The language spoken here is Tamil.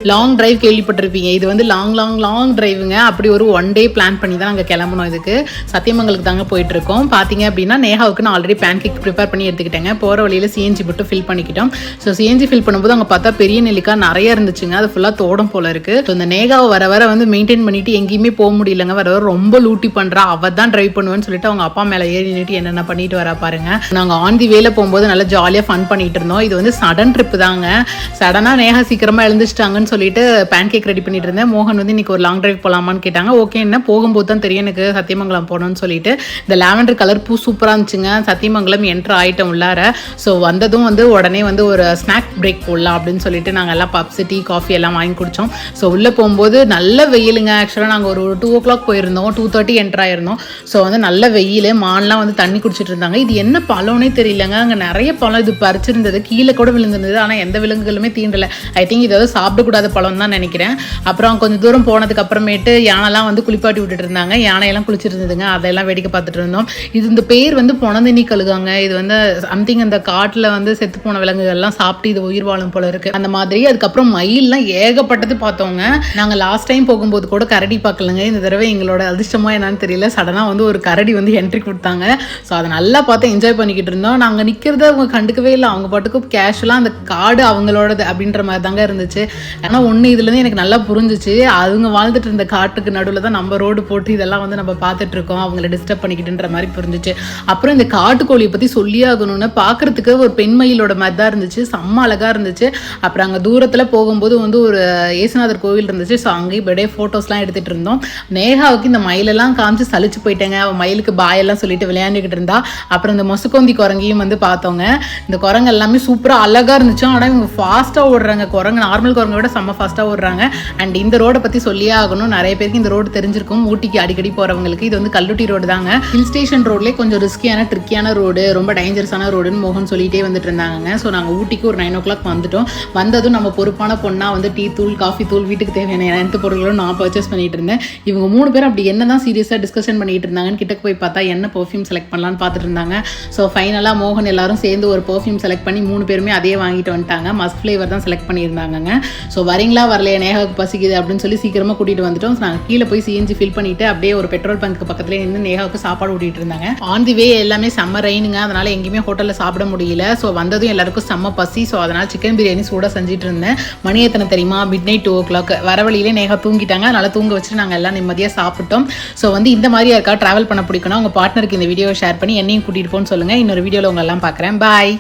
லாங் டிரைவ் கேள்விப்பட்டிருப்பீங்க. இது வந்து லாங் டிரைவுங்க. அப்படி ஒரு ஒன் டே பிளான் பண்ணி தான் நாங்கள் கிளம்பணும். இதுக்கு சத்தியமங்கலுக்கு தாங்க போயிட்டுருக்கோம். பார்த்தீங்க அப்படின்னா நேஹாவுக்கு நான் ஆல்ரெடி பேன் கேக் ப்ரிப்பேர் பண்ணி எடுத்துக்கிட்டேங்க. போகிற வழியில் சிஎன்ஜி மட்டும் ஃபில் பண்ணிக்கிட்டோம். ஸோ சிஎன்ஜி ஃபில் பண்ணும்போது அங்கே பார்த்தா பெரிய நெல்லிக்காய் நிறைய இருந்துச்சுங்க. அது ஃபுல்லாக தோடம் போல இருக்குது. ஸோ இந்த நேகாவை வர வந்து மெயின்டைன் பண்ணிட்டு எங்கேயுமே போக முடியலங்க. வர ரொம்ப லூட்டி பண்ணுறா, அவள் தான் ட்ரைவ் பண்ணுவேன்னு சொல்லிட்டு அவங்க அப்பா மேலே ஏறி நின்றுட்டு என்னென்ன பண்ணிட்டு வரா பாருங்க. நாங்கள் ஆன் தி வேல போகும்போது நல்லா ஜாலியாக ஃபன் பண்ணிட்டு இருந்தோம். இது வந்து சடன் ட்ரிப் தாங்க. சடனாக நேஹா சீக்கிரமாக எழுந்துச்சிட்டாங்கன்னு சொல்லிட்டு பேன் கேக் ரெடி பண்ணிட்டு இருந்தேன். மோகன் வந்து இன்னைக்கு ஒரு லாங் டிரைவ் போகலாமான்னு கேட்டாங்க. ஓகே, என்ன போகும்போது தான் தெரியும் எனக்கு சத்தியமங்கலம் போகணும்னு சொல்லிட்டு. இந்த லாவெண்டர் கலர் பூ சூப்பராக இருந்துச்சுங்க. சத்தியமங்கலம் என்ட்ரு ஆயிட்டோம் உள்ளார. ஸோ வந்ததும் வந்து உடனே வந்து ஒரு ஸ்நாக் பிரேக் போடலாம் அப்படின்னு சொல்லிட்டு நாங்கள் எல்லாம் பப்ஸ் டீ காஃபி எல்லாம் வாங்கி குடித்தோம். ஸோ உள்ளே போகும்போது நல்ல வெயிலுங்க. ஆக்சுவலாக நாங்கள் ஒரு 2 o'clock போயிருந்தோம். 2:30 என்ட்ரு ஆயிருந்தோம். ஸோ வந்து நல்ல வெயில், மான்லாம் வந்து தண்ணி குடிச்சிட்டு இருந்தாங்க. இது என்ன பழம்னே தெரியலங்க. அங்கே நிறைய பழம் இது பறிச்சிருந்தது, கீழே கூட விழுந்திருந்தது. ஆனால் எந்த விலங்குகளுமே தீண்டலை. ஐ திங்க் இதாவது சாப்பிடக்கூடாத பழம் தான் நினைக்கிறேன். அப்புறம் கொஞ்சம் தூரம் போனதுக்கு அப்புறமேட்டு யானைலாம் வந்து குளிப்பாட்டி விட்டுட்டு இருந்தாங்க. யானையெல்லாம் குளிச்சிட்டு இருந்ததுங்க. அதெல்லாம் வேடிக்கை பார்த்துட்டு இருந்தோம். இது இந்த பேர் வந்து பொணந்தினி கழுகாங்க. இது வந்து சம்திங் அந்த காட்டில் வந்து செத்து போன விலங்குகள்லாம் சாப்பிட்டு இது உயிர் வாழும் போல இருக்கு அந்த மாதிரி. அதுக்கப்புறம் மயில்லாம் ஏகப்பட்டது பார்த்தோங்க. நாங்கள் லாஸ்ட் டைம் போகும்போது கூட கரடி பார்க்கலங்க. இந்த தடவை எங்களோட அதிர்ஷ்டமா என்னன்னு தெரியல, சடனாக வந்து ஒரு கரடி வந்து என்ட்ரி கொடுத்தாங்க. ஸோ அதை நல்லா பார்த்து என்ஜாய் பண்ணிக்கிட்டு இருந்தோம். நாங்கள் நிற்கிறத அவங்க கண்டுக்கவே இல்லை. அவங்க பாட்டுக்கும் கேஷுவலாக அந்த காடு அவங்களோடது அப்படின்ற மாதிரி தாங்க இருந்துச்சு. ஆனால் ஒன்று இதுலேருந்து எனக்கு நல்லா புரிஞ்சிச்சு. அவங்க வாழ்ந்துட்டு இருந்த காட்டுக்கு நடுவில் தான் நம்ம ரோடு போட்டு இதெல்லாம் வந்து நம்ம பார்த்துட்டு இருக்கோம், அவங்கள டிஸ்டர்ப் பண்ணிக்கிட்டுன்ற மாதிரி புரிஞ்சிச்சு. அப்புறம் இந்த காட்டுக்கோழியை பற்றி சொல்லி ஆகணும்னு பார்க்கறதுக்கு ஒரு பெண்மயிலோட மாதிரி தான் இருந்துச்சு. செம்ம அழகாக இருந்துச்சு. அப்புறம் அங்கே தூரத்தில் போகும்போது வந்து ஒரு ஏசுநாதர் கோவில் இருந்துச்சு. ஸோ அங்கேயும் பெரிய ஃபோட்டோஸ்லாம் எடுத்துகிட்டு இருந்தோம். நேஹாவுக்கு இந்த மயிலெல்லாம் காமிச்சு சலிச்சு போயிட்டேங்க. மயிலுக்கு பாயெல்லாம் சொல்லிட்டு விளையாண்டுக்கிட்டு இருந்தா. அப்புறம் இந்த மொசுக்கோந்தி குரங்கையும் வந்து பார்த்தோங்க. இந்த குரங்கு எல்லாமே சூப்பராக அழகாக இருந்துச்சு. ஆனால் இவங்க ஃபாஸ்ட்டாக ஓடுறாங்க. குரங்கு நார்மல் குரங்கை விட செம்ம ஃபாஸ்ட்டாக ஓடுறாங்க. அண்ட் இந்த ரோடை பற்றி சொல்லியே ஆகணும். நிறைய பேருக்கு இந்த ரோடு தெரிஞ்சிருக்கும். ஊட்டிக்கு அடிக்கடி போகிறவங்களுக்கு. இது வந்து கல்லுட்டி ரோடு தாங்க. ஹில் ஸ்டேஷன் ரோட்லேயே கொஞ்சம் ரிஸ்கியான ட்ரிக்கியான ரோடு, ரொம்ப டேஞ்சரஸான ரோடுன்னு மோகன் சொல்லிட்டே வந்துட்டு இருந்தாங்க. ஸோ நாங்கள் ஊட்டிக்கு ஒரு 9 o'clock வந்துட்டோம். வந்ததும் நம்ம பொறுப்பான பொண்ணா வந்து டீ தூள், காஃபி தூள், வீட்டுக்கு தேவையான அனைத்து பொருட்களும் நான் பர்ச்சேஸ் பண்ணிட்டு இருந்தேன். இவங்க 3 பேரும் அப்படி என்ன தான் சீரியஸாக டிஸ்கஷன் பண்ணிட்டு இருந்தாங்கன்னு கிட்ட போய் பார்த்தா என்ன பர்ஃப்யூம் செலக்ட் பண்ணலான்னு பார்த்துட்டு இருந்தாங்க. ஸோ ஃபைனலாக மோகன் எல்லாரும் சேர்ந்து ஒரு பர்ஃப்யூம் செலக்ட் பண்ணி 3 பேருமே அதே வாங்கிட்டு வந்துட்டாங்க. மஸ்க் ஃப்ளேவர் தான் செலக்ட் பண்ணியிருந்தாங்க. ஸோ வரீங்களா வரலையா, நேஹாவுக்கு பசிக்குது அப்படின்னு சொல்லி சீக்கிரமாக கூட்டிகிட்டு வந்துட்டோம். நாங்கள் கீழே போய் சிஎன்ஜி ஃபில் பண்ணிவிட்டு அப்படியே ஒரு பெட்ரோல் பங்க்கு பக்கத்துலேயே நின்று நேஹாவுக்கு சாப்பாடு ஊட்டிகிட்டு இருந்தாங்க. ஆன் தி வே எல்லாமே செம்ம ரெயினுங்க. அதனால் எங்கேயுமே ஹோட்டலில் சாப்பிட முடியல. ஸோ வந்ததும் எல்லாருக்கும் செம்ம பசி. ஸோ அதனால் சிக்கன் பிரியாணி சூடாக செஞ்சுட்டு இருந்தேன். மணி எத்தனை தெரியுமா? midnight 2 o'clock. வர வழியிலே நேஹா தூங்கிட்டாங்க. அதனால் தூங்க வச்சுட்டு நாங்கள் எல்லாம் நிம்மதியாக சாப்பிட்டோம். ஸோ வந்து இந்த மாதிரி யாருக்கா ட்ராவல் பண்ண பிடிக்கணும், உங்கள் பார்ட்னருக்கு இந்த வீடியோவை ஷேர் பண்ணி என்னையும் கூட்டிகிட்டு போன்னு சொல்லுங்கள். இன்னொரு வீடியோவில் உங்கள் எல்லாம் பார்க்குறேன். பாய்.